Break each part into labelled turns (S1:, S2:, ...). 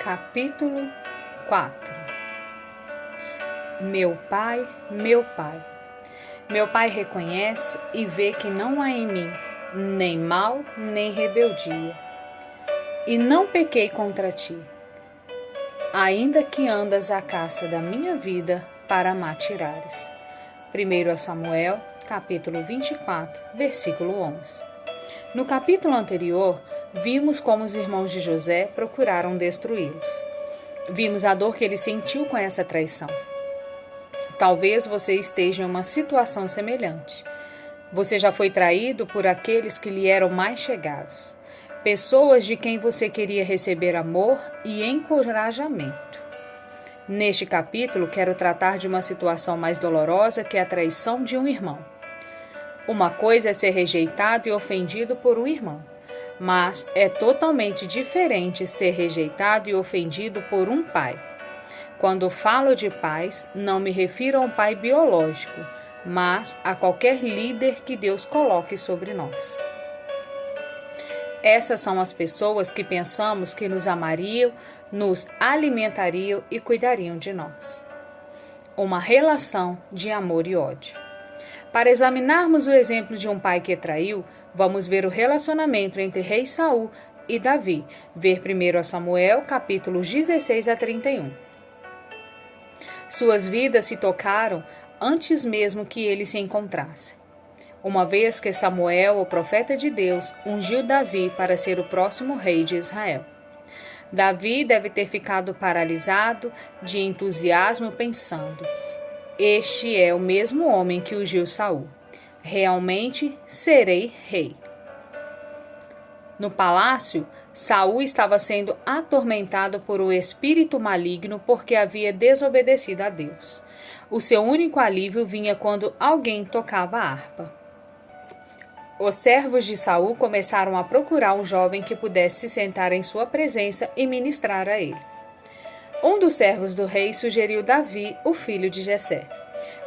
S1: Capítulo 4. Meu pai, meu pai. Meu pai reconhece e vê que não há em mim nem mal, nem rebeldia. E não pequei contra ti, ainda que andas à caça da minha vida para m'atirares. 1 Samuel, capítulo 24, versículo 11. No capítulo anterior, vimos como os irmãos de José procuraram destruí-los. Vimos a dor que ele sentiu com essa traição. Talvez você esteja em uma situação semelhante. Você já foi traído por aqueles que lhe eram mais chegados, pessoas de quem você queria receber amor e encorajamento. Neste capítulo, quero tratar de uma situação mais dolorosa que a traição de um irmão. Uma coisa é ser rejeitado e ofendido por um irmão, mas é totalmente diferente ser rejeitado e ofendido por um pai. Quando falo de pais, não me refiro a um pai biológico, mas a qualquer líder que Deus coloque sobre nós. Essas são as pessoas que pensamos que nos amariam, nos alimentariam e cuidariam de nós. Uma relação de amor e ódio. Para examinarmos o exemplo de um pai que traiu, vamos ver o relacionamento entre rei Saul e Davi. Ver 1 Samuel, capítulos 16 a 31. Suas vidas se tocaram antes mesmo que eles se encontrassem. Uma vez que Samuel, o profeta de Deus, ungiu Davi para ser o próximo rei de Israel. Davi deve ter ficado paralisado de entusiasmo pensando: este é o mesmo homem que ungiu Saul. Realmente serei rei. No palácio, Saul estava sendo atormentado por um espírito maligno porque havia desobedecido a Deus. O seu único alívio vinha quando alguém tocava a harpa. Os servos de Saul começaram a procurar um jovem que pudesse se sentar em sua presença e ministrar a ele. Um dos servos do rei sugeriu Davi, o filho de Jessé.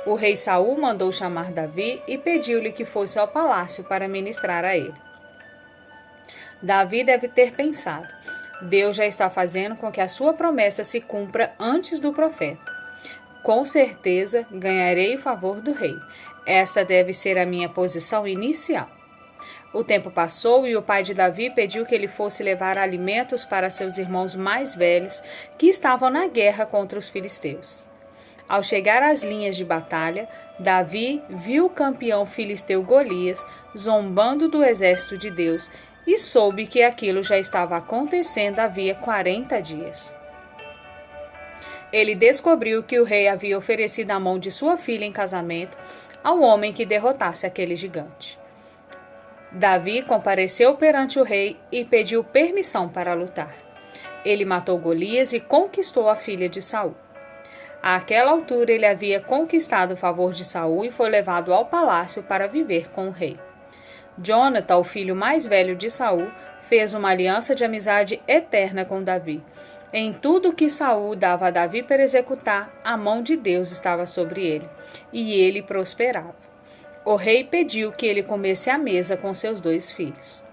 S1: O rei Saul mandou chamar Davi e pediu-lhe que fosse ao palácio para ministrar a ele. Davi deve ter pensado: Deus já está fazendo com que a sua promessa se cumpra antes do profeta. Com certeza ganharei o favor do rei. Essa deve ser a minha posição inicial. O tempo passou e o pai de Davi pediu que ele fosse levar alimentos para seus irmãos mais velhos que estavam na guerra contra os filisteus. Ao chegar às linhas de batalha, Davi viu o campeão filisteu Golias zombando do exército de Deus e soube que aquilo já estava acontecendo havia 40 dias. Ele descobriu que o rei havia oferecido a mão de sua filha em casamento ao homem que derrotasse aquele gigante. Davi compareceu perante o rei e pediu permissão para lutar. Ele matou Golias e conquistou a filha de Saul. Àquela altura ele havia conquistado o favor de Saul e foi levado ao palácio para viver com o rei. Jonatã, o filho mais velho de Saul, fez uma aliança de amizade eterna com Davi. Em tudo que Saul dava a Davi para executar, a mão de Deus estava sobre ele, e ele prosperava. O rei pediu que ele comesse à mesa com seus 2 filhos.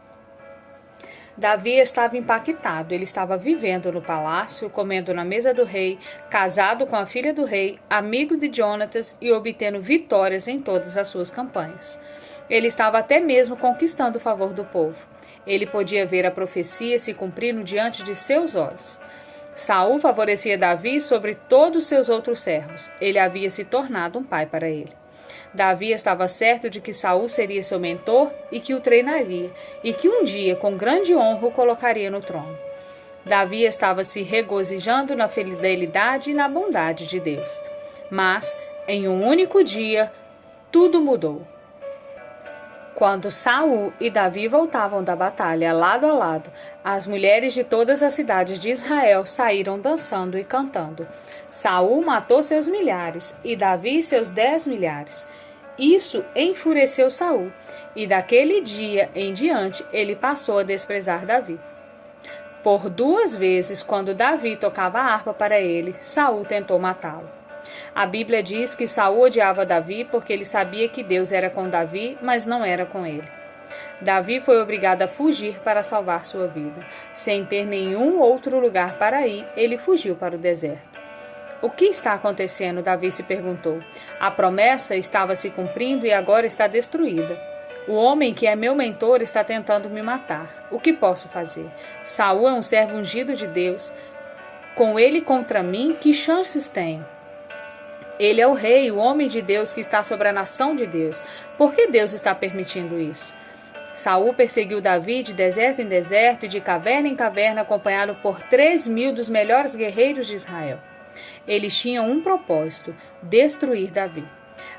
S1: Davi estava impactado. Ele estava vivendo no palácio, comendo na mesa do rei, casado com a filha do rei, amigo de Jonatas e obtendo vitórias em todas as suas campanhas. Ele estava até mesmo conquistando o favor do povo. Ele podia ver a profecia se cumprindo diante de seus olhos. Saul favorecia Davi sobre todos os seus outros servos. Ele havia se tornado um pai para ele. Davi estava certo de que Saul seria seu mentor e que o treinaria, e que um dia, com grande honra, o colocaria no trono. Davi estava se regozijando na fidelidade e na bondade de Deus. Mas, em um único dia, tudo mudou. Quando Saul e Davi voltavam da batalha lado a lado, as mulheres de todas as cidades de Israel saíram dançando e cantando. Saul matou seus milhares e Davi seus 10 milhares. Isso enfureceu Saul, e daquele dia em diante ele passou a desprezar Davi. Por 2 vezes, quando Davi tocava a harpa para ele, Saul tentou matá-lo. A Bíblia diz que Saul odiava Davi porque ele sabia que Deus era com Davi, mas não era com ele. Davi foi obrigado a fugir para salvar sua vida. Sem ter nenhum outro lugar para ir, ele fugiu para o deserto. O que está acontecendo? Davi se perguntou. A promessa estava se cumprindo e agora está destruída. O homem que é meu mentor está tentando me matar. O que posso fazer? Saul é um servo ungido de Deus. Com ele contra mim, que chances tenho? Ele é o rei, o homem de Deus que está sobre a nação de Deus. Por que Deus está permitindo isso? Saul perseguiu Davi de deserto em deserto e de caverna em caverna, acompanhado por 3.000 dos melhores guerreiros de Israel. Eles tinham um propósito: destruir Davi.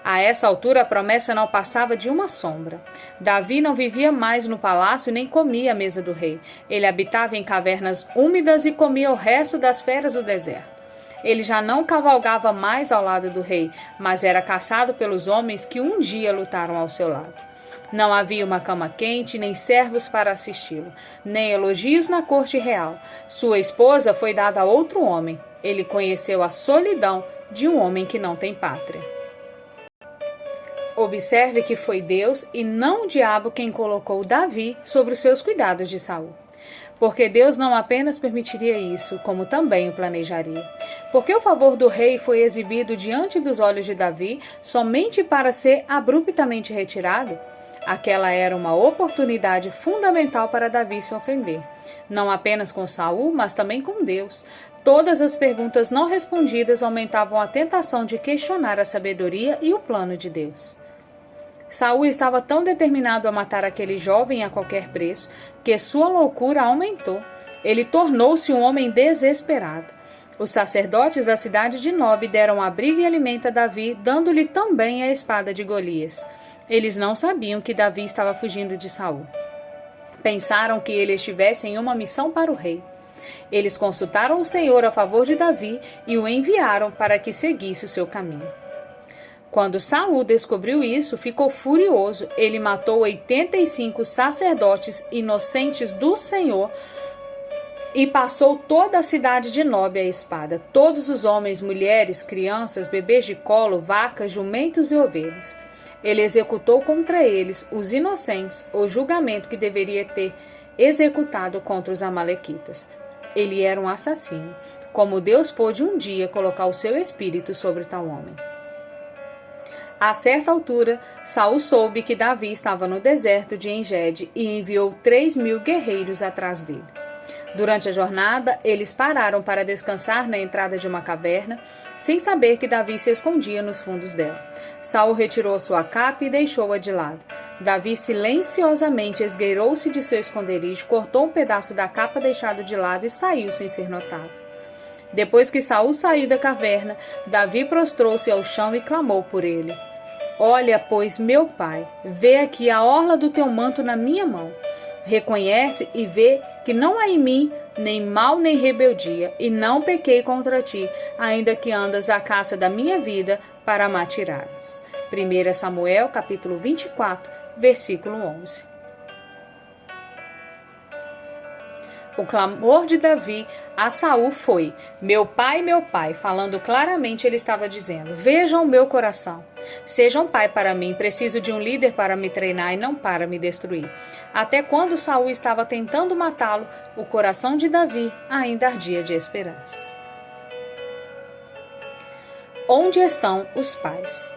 S1: A essa altura, a promessa não passava de uma sombra. Davi não vivia mais no palácio nem comia à mesa do rei. Ele habitava em cavernas úmidas e comia o resto das feras do deserto. Ele já não cavalgava mais ao lado do rei, mas era caçado pelos homens que um dia lutaram ao seu lado. Não havia uma cama quente, nem servos para assisti-lo, nem elogios na corte real. Sua esposa foi dada a outro homem. Ele conheceu a solidão de um homem que não tem pátria. Observe que foi Deus e não o diabo quem colocou Davi sobre os seus cuidados de Saul. Porque Deus não apenas permitiria isso, como também o planejaria. Porque o favor do rei foi exibido diante dos olhos de Davi somente para ser abruptamente retirado? Aquela era uma oportunidade fundamental para Davi se ofender, não apenas com Saul, mas também com Deus. Todas as perguntas não respondidas aumentavam a tentação de questionar a sabedoria e o plano de Deus. Saul estava tão determinado a matar aquele jovem a qualquer preço que sua loucura aumentou. Ele tornou-se um homem desesperado. Os sacerdotes da cidade de Nob deram abrigo e alimento a Davi, dando-lhe também a espada de Golias. Eles não sabiam que Davi estava fugindo de Saul. Pensaram que ele estivesse em uma missão para o rei. Eles consultaram o Senhor a favor de Davi e o enviaram para que seguisse o seu caminho. Quando Saul descobriu isso, ficou furioso. Ele matou 85 sacerdotes inocentes do Senhor e passou toda a cidade de Nob à espada. Todos os homens, mulheres, crianças, bebês de colo, vacas, jumentos e ovelhas. Ele executou contra eles, os inocentes, o julgamento que deveria ter executado contra os amalequitas. Ele era um assassino. Como Deus pôde um dia colocar o seu espírito sobre tal homem? A certa altura, Saul soube que Davi estava no deserto de En-Gedi e enviou 3.000 guerreiros atrás dele. Durante a jornada, eles pararam para descansar na entrada de uma caverna, sem saber que Davi se escondia nos fundos dela. Saul retirou sua capa e deixou-a de lado. Davi silenciosamente esgueirou-se de seu esconderijo, cortou um pedaço da capa deixado de lado e saiu sem ser notado. Depois que Saul saiu da caverna, Davi prostrou-se ao chão e clamou por ele. Olha, pois, meu pai, vê aqui a orla do teu manto na minha mão. Reconhece e vê que não há em mim nem mal nem rebeldia, e não pequei contra ti, ainda que andas à caça da minha vida para m'atirares. 1 Samuel, capítulo 24, versículo 11. O clamor de Davi a Saul foi: meu pai, falando claramente, ele estava dizendo: vejam o meu coração. Sejam pai para mim, preciso de um líder para me treinar e não para me destruir. Até quando Saul estava tentando matá-lo, o coração de Davi ainda ardia de esperança. Onde estão os pais?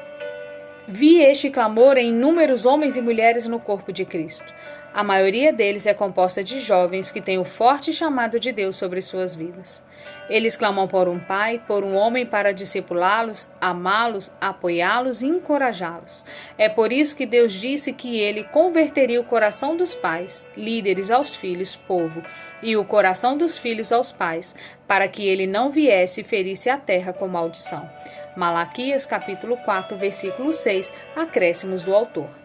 S1: Vi este clamor em inúmeros homens e mulheres no corpo de Cristo. A maioria deles é composta de jovens que têm o forte chamado de Deus sobre suas vidas. Eles clamam por um pai, por um homem para discipulá-los, amá-los, apoiá-los e encorajá-los. É por isso que Deus disse que ele converteria o coração dos pais, líderes aos filhos, povo, e o coração dos filhos aos pais, para que ele não viesse e ferisse a terra com maldição. Malaquias capítulo 4, versículo 6, acréscimos do autor.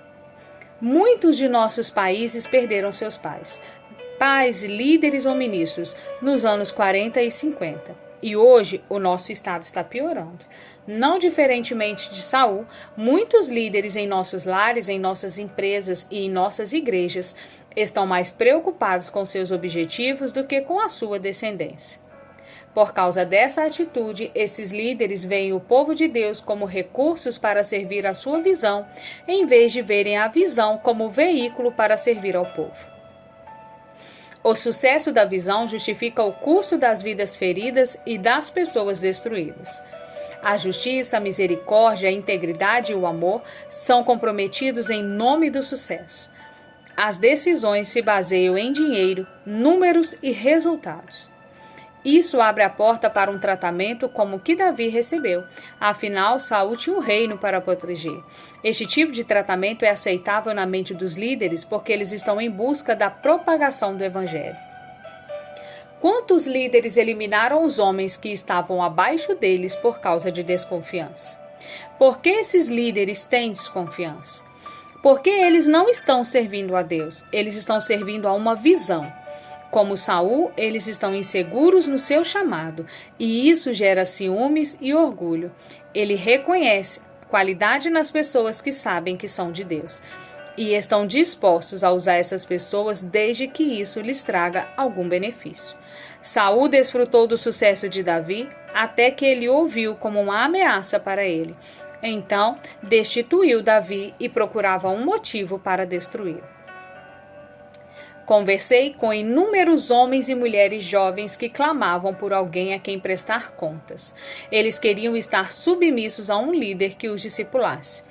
S1: Muitos de nossos países perderam seus pais, líderes ou ministros, nos anos 40 e 50. E hoje o nosso estado está piorando. Não diferentemente de Saul, muitos líderes em nossos lares, em nossas empresas e em nossas igrejas estão mais preocupados com seus objetivos do que com a sua descendência. Por causa dessa atitude, esses líderes veem o povo de Deus como recursos para servir a sua visão, em vez de verem a visão como veículo para servir ao povo. O sucesso da visão justifica o custo das vidas feridas e das pessoas destruídas. A justiça, a misericórdia, a integridade e o amor são comprometidos em nome do sucesso. As decisões se baseiam em dinheiro, números e resultados. Isso abre a porta para um tratamento como o que Davi recebeu. Afinal, Saul tinha um reino para proteger. Este tipo de tratamento é aceitável na mente dos líderes porque eles estão em busca da propagação do evangelho. Quantos líderes eliminaram os homens que estavam abaixo deles por causa de desconfiança? Por que esses líderes têm desconfiança? Porque eles não estão servindo a Deus, eles estão servindo a uma visão. Como Saul, eles estão inseguros no seu chamado, e isso gera ciúmes e orgulho. Ele reconhece qualidade nas pessoas que sabem que são de Deus, e estão dispostos a usar essas pessoas desde que isso lhes traga algum benefício. Saul desfrutou do sucesso de Davi até que ele o ouviu como uma ameaça para ele. Então, destituiu Davi e procurava um motivo para destruí-lo. Conversei com inúmeros homens e mulheres jovens que clamavam por alguém a quem prestar contas. Eles queriam estar submissos a um líder que os discipulasse.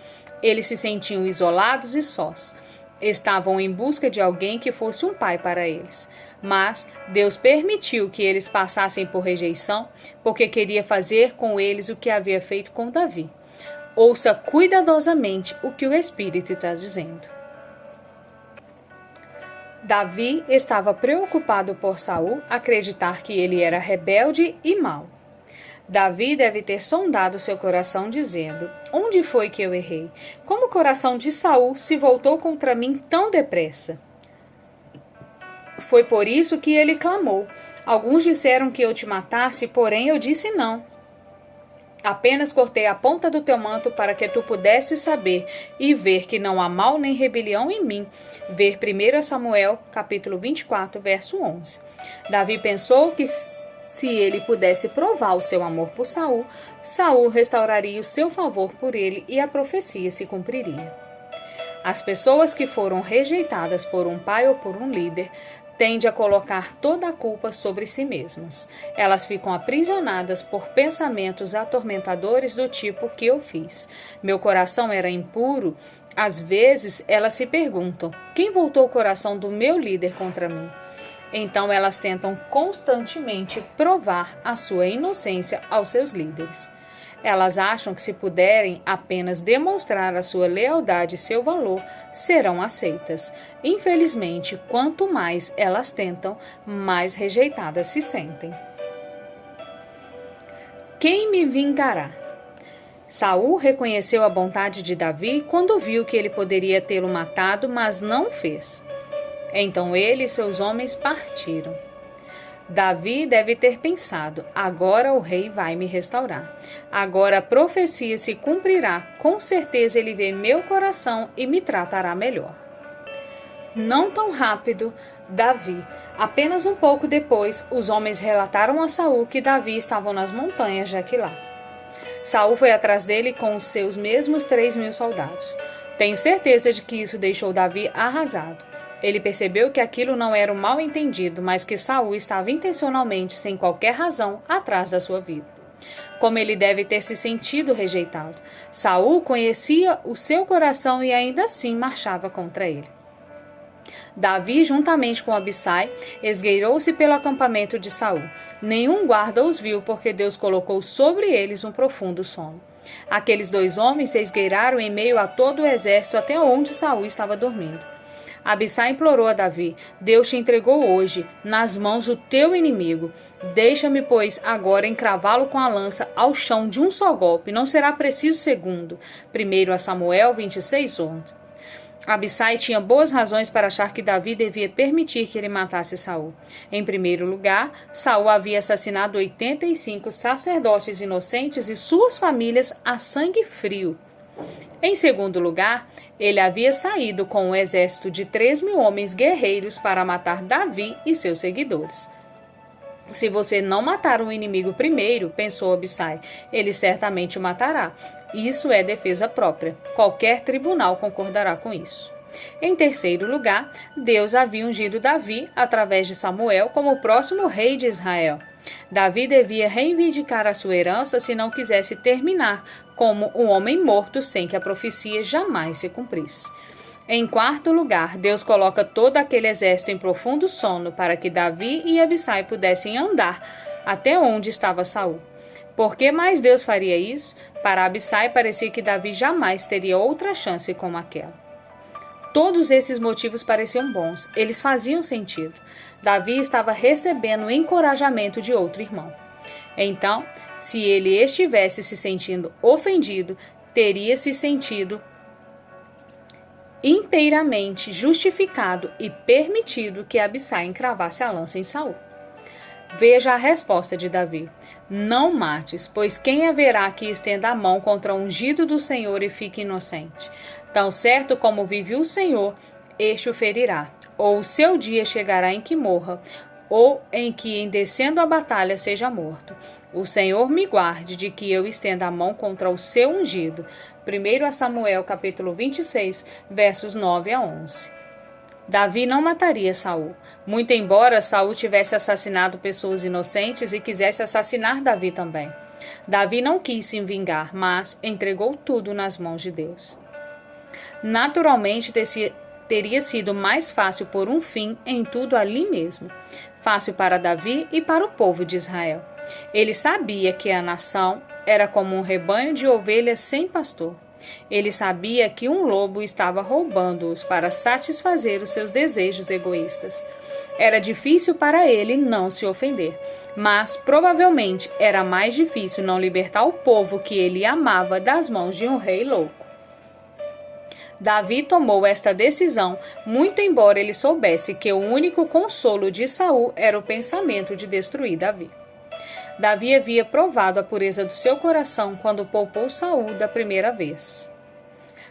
S1: Eles se sentiam isolados e sós. Estavam em busca de alguém que fosse um pai para eles. Mas Deus permitiu que eles passassem por rejeição, porque queria fazer com eles o que havia feito com Davi. Ouça cuidadosamente o que o Espírito está dizendo. Davi estava preocupado por Saul acreditar que ele era rebelde e mau. Davi deve ter sondado seu coração dizendo: onde foi que eu errei? Como o coração de Saul se voltou contra mim tão depressa? Foi por isso que ele clamou. Alguns disseram que eu te matasse, porém eu disse não. Apenas cortei a ponta do teu manto para que tu pudesses saber e ver que não há mal nem rebelião em mim. Ver 1 Samuel, capítulo 24, verso 11. Davi pensou que se ele pudesse provar o seu amor por Saul, Saul restauraria o seu favor por ele e a profecia se cumpriria. As pessoas que foram rejeitadas por um pai ou por um líder tende a colocar toda a culpa sobre si mesmas. Elas ficam aprisionadas por pensamentos atormentadores do tipo que eu fiz. Meu coração era impuro. Às vezes, elas se perguntam: quem voltou o coração do meu líder contra mim? Então, elas tentam constantemente provar a sua inocência aos seus líderes. Elas acham que se puderem apenas demonstrar a sua lealdade e seu valor, serão aceitas. Infelizmente, quanto mais elas tentam, mais rejeitadas se sentem. Quem me vingará? Saul reconheceu a bondade de Davi quando viu que ele poderia tê-lo matado, mas não fez. Então ele e seus homens partiram. Davi deve ter pensado: agora o rei vai me restaurar. Agora a profecia se cumprirá. Com certeza ele vê meu coração e me tratará melhor. Não tão rápido, Davi. Apenas um pouco depois, os homens relataram a Saul que Davi estava nas montanhas de Aquilá. Saul foi atrás dele com os seus mesmos 3.000 soldados. Tenho certeza de que isso deixou Davi arrasado. Ele percebeu que aquilo não era um mal-entendido, mas que Saul estava intencionalmente, sem qualquer razão, atrás da sua vida. Como ele deve ter se sentido rejeitado. Saul conhecia o seu coração e ainda assim marchava contra ele. Davi, juntamente com Abissai, esgueirou-se pelo acampamento de Saul. Nenhum guarda os viu, porque Deus colocou sobre eles um profundo sono. Aqueles 2 homens se esgueiraram em meio a todo o exército até onde Saul estava dormindo. Abissai implorou a Davi: Deus te entregou hoje nas mãos o teu inimigo. Deixa-me, pois, agora encravá-lo com a lança ao chão de um só golpe. Não será preciso segundo. 1 Samuel 26:11. Abissai tinha boas razões para achar que Davi devia permitir que ele matasse Saul. Em primeiro lugar, Saul havia assassinado 85 sacerdotes inocentes e suas famílias a sangue frio. Em segundo lugar, ele havia saído com um exército de 3.000 homens guerreiros para matar Davi e seus seguidores. Se você não matar o inimigo primeiro, pensou Abissai, ele certamente o matará. Isso é defesa própria. Qualquer tribunal concordará com isso. Em terceiro lugar, Deus havia ungido Davi, através de Samuel, como o próximo rei de Israel. Davi devia reivindicar a sua herança se não quisesse terminar como um homem morto sem que a profecia jamais se cumprisse. Em quarto lugar, Deus coloca todo aquele exército em profundo sono para que Davi e Abissai pudessem andar até onde estava Saul. Por que mais Deus faria isso? Para Abissai parecia que Davi jamais teria outra chance como aquela. Todos esses motivos pareciam bons, eles faziam sentido. Davi estava recebendo o encorajamento de outro irmão. Então, se ele estivesse se sentindo ofendido, teria se sentido inteiramente justificado e permitido que Abissai encravasse a lança em Saul. Veja a resposta de Davi: não mates, pois quem haverá que estenda a mão contra o ungido do Senhor e fique inocente? Tão certo como vive o Senhor, este o ferirá, ou o seu dia chegará em que morra, ou em que, em descendo a batalha, seja morto. O Senhor me guarde de que eu estenda a mão contra o seu ungido. 1 Samuel, capítulo 26, versos 9 a 11. Davi não mataria Saul, muito embora Saul tivesse assassinado pessoas inocentes e quisesse assassinar Davi também. Davi não quis se vingar, mas entregou tudo nas mãos de Deus. Naturalmente, teria sido mais fácil pôr um fim em tudo ali mesmo. Fácil para Davi e para o povo de Israel. Ele sabia que a nação era como um rebanho de ovelhas sem pastor. Ele sabia que um lobo estava roubando-os para satisfazer os seus desejos egoístas. Era difícil para ele não se ofender, mas provavelmente era mais difícil não libertar o povo que ele amava das mãos de um rei louco. Davi tomou esta decisão, muito embora ele soubesse que o único consolo de Saul era o pensamento de destruir Davi. Davi havia provado a pureza do seu coração quando poupou Saul da primeira vez.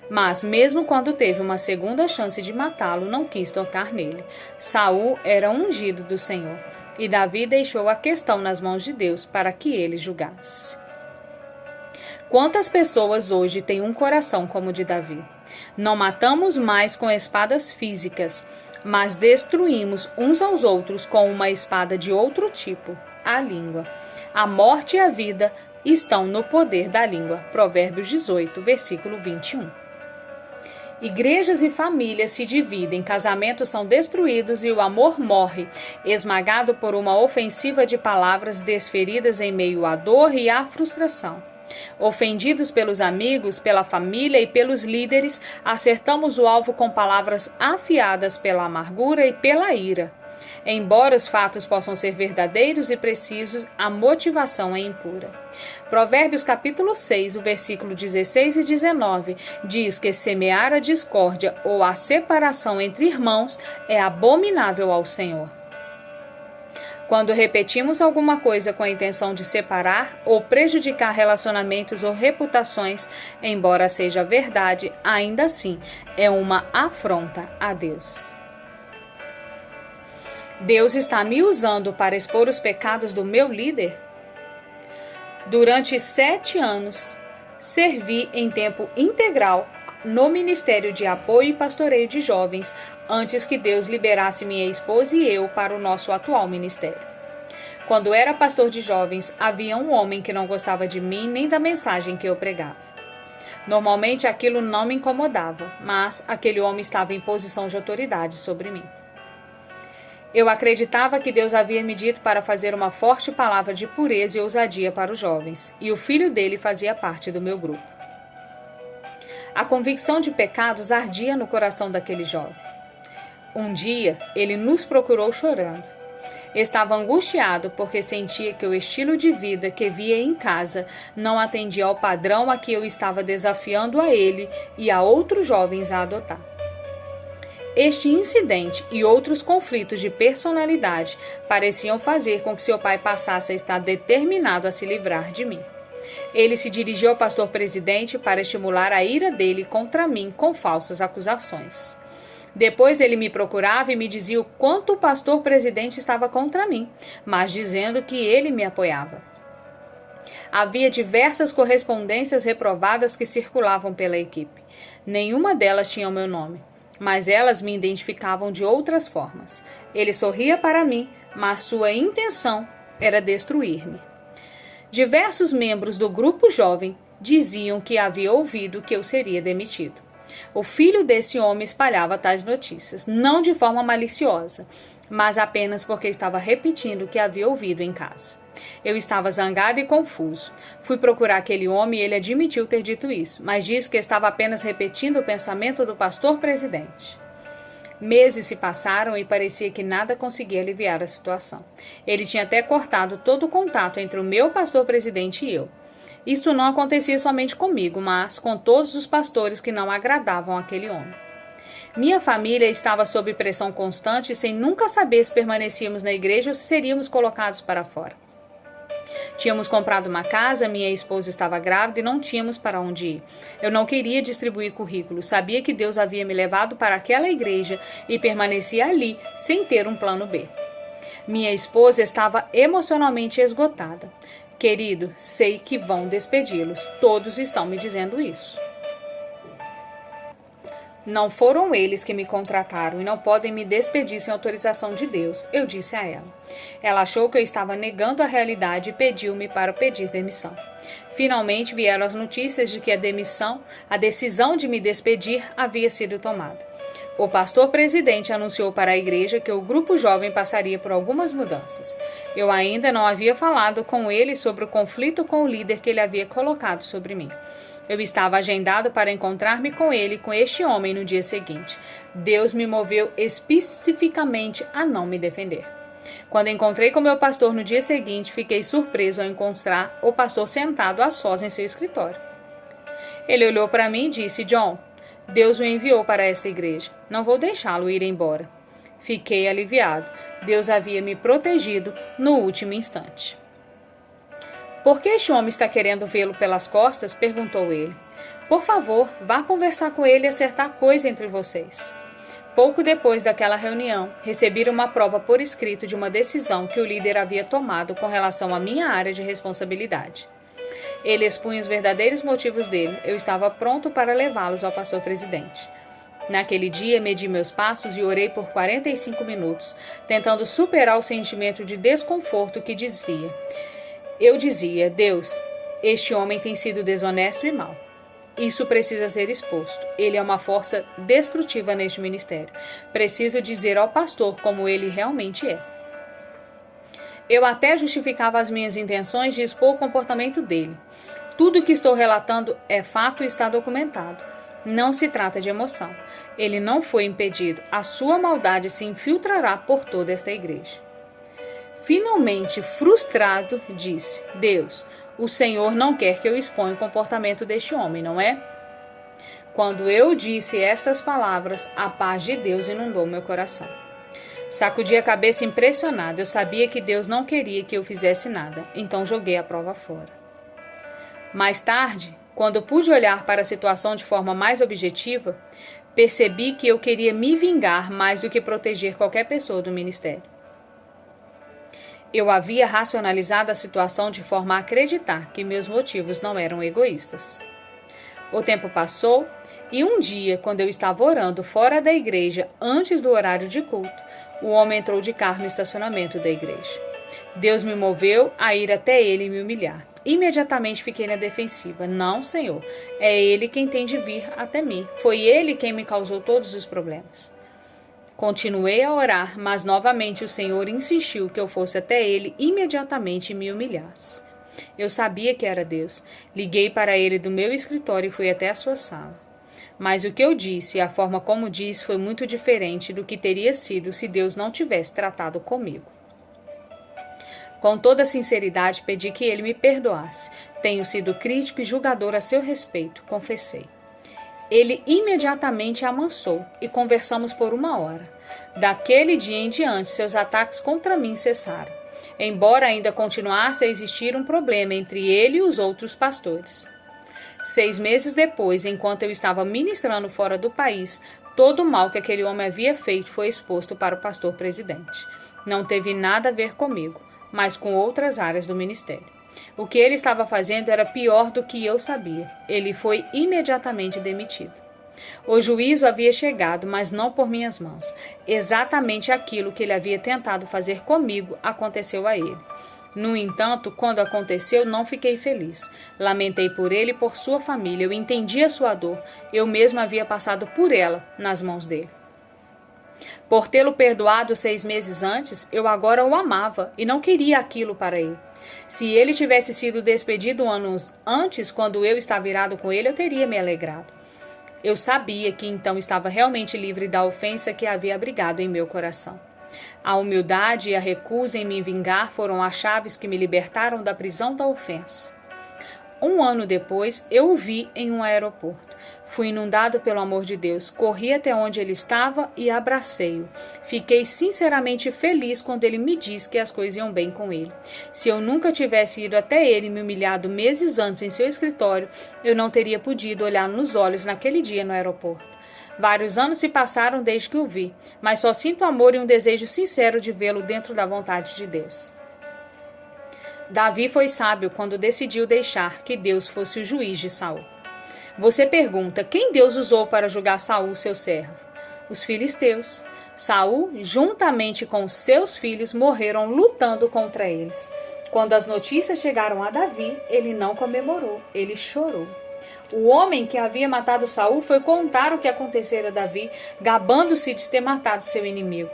S1: Mas, mesmo quando teve uma segunda chance de matá-lo, não quis tocar nele. Saul era ungido do Senhor, e Davi deixou a questão nas mãos de Deus para que ele julgasse. Quantas pessoas hoje têm um coração como o de Davi? Não matamos mais com espadas físicas, mas destruímos uns aos outros com uma espada de outro tipo, a língua. A morte e a vida estão no poder da língua. Provérbios 18, versículo 21. Igrejas e famílias se dividem, casamentos são destruídos e o amor morre, esmagado por uma ofensiva de palavras desferidas em meio à dor e à frustração. Ofendidos pelos amigos, pela família e pelos líderes, acertamos o alvo com palavras afiadas pela amargura e pela ira. Embora os fatos possam ser verdadeiros e precisos, a motivação é impura. Provérbios capítulo 6, o versículo 16 e 19, diz que semear a discórdia ou a separação entre irmãos é abominável ao Senhor. Quando repetimos alguma coisa com a intenção de separar ou prejudicar relacionamentos ou reputações, embora seja verdade, ainda assim é uma afronta a Deus. Deus está me usando para expor os pecados do meu líder? Durante 7 anos, servi em tempo integral no Ministério de Apoio e Pastoreio de Jovens, antes que Deus liberasse minha esposa e eu para o nosso atual ministério. Quando era pastor de jovens, havia um homem que não gostava de mim nem da mensagem que eu pregava. Normalmente aquilo não me incomodava, mas aquele homem estava em posição de autoridade sobre mim. Eu acreditava que Deus havia me dito para fazer uma forte palavra de pureza e ousadia para os jovens, e o filho dele fazia parte do meu grupo. A convicção de pecados ardia no coração daquele jovem. Um dia, ele nos procurou chorando. Estava angustiado porque sentia que o estilo de vida que via em casa não atendia ao padrão a que eu estava desafiando a ele e a outros jovens a adotar. Este incidente e outros conflitos de personalidade pareciam fazer com que seu pai passasse a estar determinado a se livrar de mim. Ele se dirigiu ao pastor presidente para estimular a ira dele contra mim com falsas acusações. Depois ele me procurava e me dizia o quanto o pastor presidente estava contra mim, mas dizendo que ele me apoiava. Havia diversas correspondências reprovadas que circulavam pela equipe. Nenhuma delas tinha o meu nome, mas elas me identificavam de outras formas. Ele sorria para mim, mas sua intenção era destruir-me. Diversos membros do grupo jovem diziam que havia ouvido que eu seria demitido. O filho desse homem espalhava tais notícias, não de forma maliciosa, mas apenas porque estava repetindo o que havia ouvido em casa. Eu estava zangado e confuso. Fui procurar aquele homem e ele admitiu ter dito isso, mas disse que estava apenas repetindo o pensamento do pastor presidente. Meses se passaram e parecia que nada conseguia aliviar a situação. Ele tinha até cortado todo o contato entre o meu pastor presidente e eu. Isto não acontecia somente comigo, mas com todos os pastores que não agradavam aquele homem. Minha família estava sob pressão constante, sem nunca saber se permanecíamos na igreja ou se seríamos colocados para fora. Tínhamos comprado uma casa, minha esposa estava grávida e não tínhamos para onde ir. Eu não queria distribuir currículos, sabia que Deus havia me levado para aquela igreja e permanecia ali, sem ter um plano B. Minha esposa estava emocionalmente esgotada. Querido, sei que vão despedi-los. Todos estão me dizendo isso. Não foram eles que me contrataram e não podem me despedir sem autorização de Deus, eu disse a ela. Ela achou que eu estava negando a realidade e pediu-me para pedir demissão. Finalmente vieram as notícias de que a decisão de me despedir havia sido tomada. O pastor presidente anunciou para a igreja que o grupo jovem passaria por algumas mudanças. Eu ainda não havia falado com ele sobre o conflito com o líder que ele havia colocado sobre mim. Eu estava agendado para encontrar-me com ele e com este homem no dia seguinte. Deus me moveu especificamente a não me defender. Quando encontrei com meu pastor no dia seguinte, fiquei surpreso ao encontrar o pastor sentado a sós em seu escritório. Ele olhou para mim e disse: John, Deus o enviou para esta igreja. Não vou deixá-lo ir embora. Fiquei aliviado. Deus havia me protegido no último instante. Por que este homem está querendo vê-lo pelas costas? Perguntou ele. Por favor, vá conversar com ele e acertar coisa entre vocês. Pouco depois daquela reunião, recebi uma prova por escrito de uma decisão que o líder havia tomado com relação à minha área de responsabilidade. Ele expunha os verdadeiros motivos dele. Eu estava pronto para levá-los ao pastor presidente. Naquele dia, medi meus passos e orei por 45 minutos, tentando superar o sentimento de desconforto que dizia. Eu dizia: Deus, este homem tem sido desonesto e mau. Isso precisa ser exposto. Ele é uma força destrutiva neste ministério. Preciso dizer ao pastor como ele realmente é. Eu até justificava as minhas intenções de expor o comportamento dele. Tudo o que estou relatando é fato e está documentado. Não se trata de emoção. Ele não foi impedido. A sua maldade se infiltrará por toda esta igreja. Finalmente, frustrado, disse: Deus, o Senhor não quer que eu exponha o comportamento deste homem, não é? Quando eu disse estas palavras, a paz de Deus inundou meu coração. Sacudi a cabeça impressionado. Eu sabia que Deus não queria que eu fizesse nada, então joguei a prova fora. Mais tarde, quando pude olhar para a situação de forma mais objetiva, percebi que eu queria me vingar mais do que proteger qualquer pessoa do ministério. Eu havia racionalizado a situação de forma a acreditar que meus motivos não eram egoístas. O tempo passou e um dia, quando eu estava orando fora da igreja antes do horário de culto, o homem entrou de carro no estacionamento da igreja. Deus me moveu a ir até ele e me humilhar. Imediatamente fiquei na defensiva. Não, Senhor, é ele quem tem de vir até mim. Foi ele quem me causou todos os problemas. Continuei a orar, mas novamente o Senhor insistiu que eu fosse até ele imediatamente e me humilhasse. Eu sabia que era Deus. Liguei para ele do meu escritório e fui até a sua sala. Mas o que eu disse e a forma como disse foi muito diferente do que teria sido se Deus não tivesse tratado comigo. Com toda sinceridade, pedi que ele me perdoasse. Tenho sido crítico e julgador a seu respeito, confessei. Ele imediatamente amansou e conversamos por 1 hora. Daquele dia em diante, seus ataques contra mim cessaram, embora ainda continuasse a existir um problema entre ele e os outros pastores. 6 meses depois, enquanto eu estava ministrando fora do país, Todo o mal que aquele homem havia feito foi exposto para o pastor presidente. Não teve nada a ver comigo, mas com outras áreas do ministério. O que ele estava fazendo era pior do que eu sabia. Ele foi imediatamente demitido. O juízo havia chegado, mas não por minhas mãos. Exatamente aquilo que ele havia tentado fazer comigo aconteceu a ele. No entanto, quando aconteceu, não fiquei feliz. Lamentei por ele e por sua família. Eu entendi a sua dor. Eu mesmo havia passado por ela nas mãos dele. Por tê-lo perdoado 6 meses antes, eu agora o amava e não queria aquilo para ele. Se ele tivesse sido despedido anos antes, quando eu estava irado com ele, eu teria me alegrado. Eu sabia que então estava realmente livre da ofensa que havia abrigado em meu coração. A humildade e a recusa em me vingar foram as chaves que me libertaram da prisão da ofensa. 1 ano depois, eu o vi em um aeroporto. Fui inundado pelo amor de Deus, corri até onde ele estava e abracei-o. Fiquei sinceramente feliz quando ele me disse que as coisas iam bem com ele. Se eu nunca tivesse ido até ele e me humilhado meses antes em seu escritório, eu não teria podido olhar nos olhos naquele dia no aeroporto. Vários anos se passaram desde que o vi, mas só sinto amor e um desejo sincero de vê-lo dentro da vontade de Deus. Davi foi sábio quando decidiu deixar que Deus fosse o juiz de Saul. Você pergunta, quem Deus usou para julgar Saul, seu servo? Os filisteus. Saul, juntamente com seus filhos, morreram lutando contra eles. Quando as notícias chegaram a Davi, ele não comemorou, ele chorou. O homem que havia matado Saul foi contar o que acontecera a Davi, gabando-se de ter matado seu inimigo.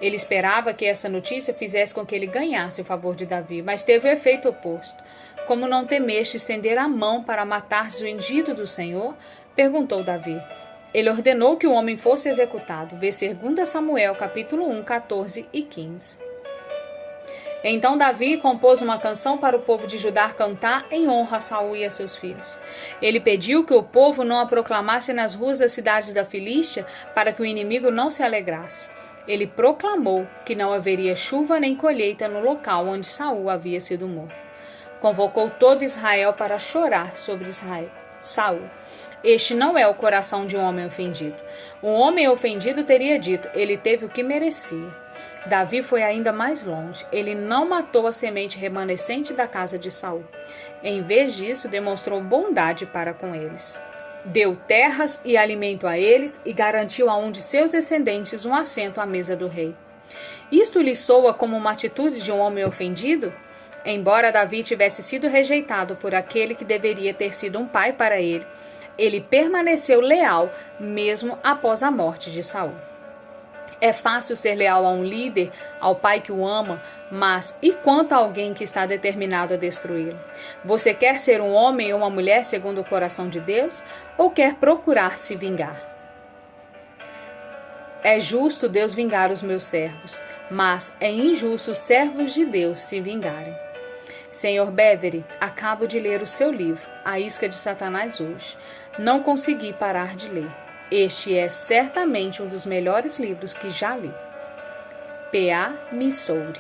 S1: Ele esperava que essa notícia fizesse com que ele ganhasse o favor de Davi, mas teve o efeito oposto. Como não temeste estender a mão para matar o ungido do Senhor? Perguntou Davi. Ele ordenou que o homem fosse executado. Vê 2 Samuel, capítulo 1, 14 e 15. Então Davi compôs uma canção para o povo de Judá cantar em honra a Saul e a seus filhos. Ele pediu que o povo não a proclamasse nas ruas das cidades da Filístia, para que o inimigo não se alegrasse. Ele proclamou que não haveria chuva nem colheita no local onde Saul havia sido morto. Convocou todo Israel para chorar sobre Saul. Este não é o coração de um homem ofendido. Um homem ofendido teria dito, ele teve o que merecia. Davi foi ainda mais longe. Ele não matou a semente remanescente da casa de Saul. Em vez disso, demonstrou bondade para com eles. Deu terras e alimento a eles e garantiu a um de seus descendentes um assento à mesa do rei. Isto lhe soa como uma atitude de um homem ofendido? Embora Davi tivesse sido rejeitado por aquele que deveria ter sido um pai para ele, ele permaneceu leal mesmo após a morte de Saul. É fácil ser leal a um líder, ao pai que o ama, mas e quanto a alguém que está determinado a destruí-lo? Você quer ser um homem ou uma mulher segundo o coração de Deus ou quer procurar se vingar? É justo Deus vingar os meus servos, mas é injusto os servos de Deus se vingarem. Senhor Beverly, acabo de ler o seu livro, A Isca de Satanás, hoje. Não consegui parar de ler. Este é certamente um dos melhores livros que já li. P.A. Missouri.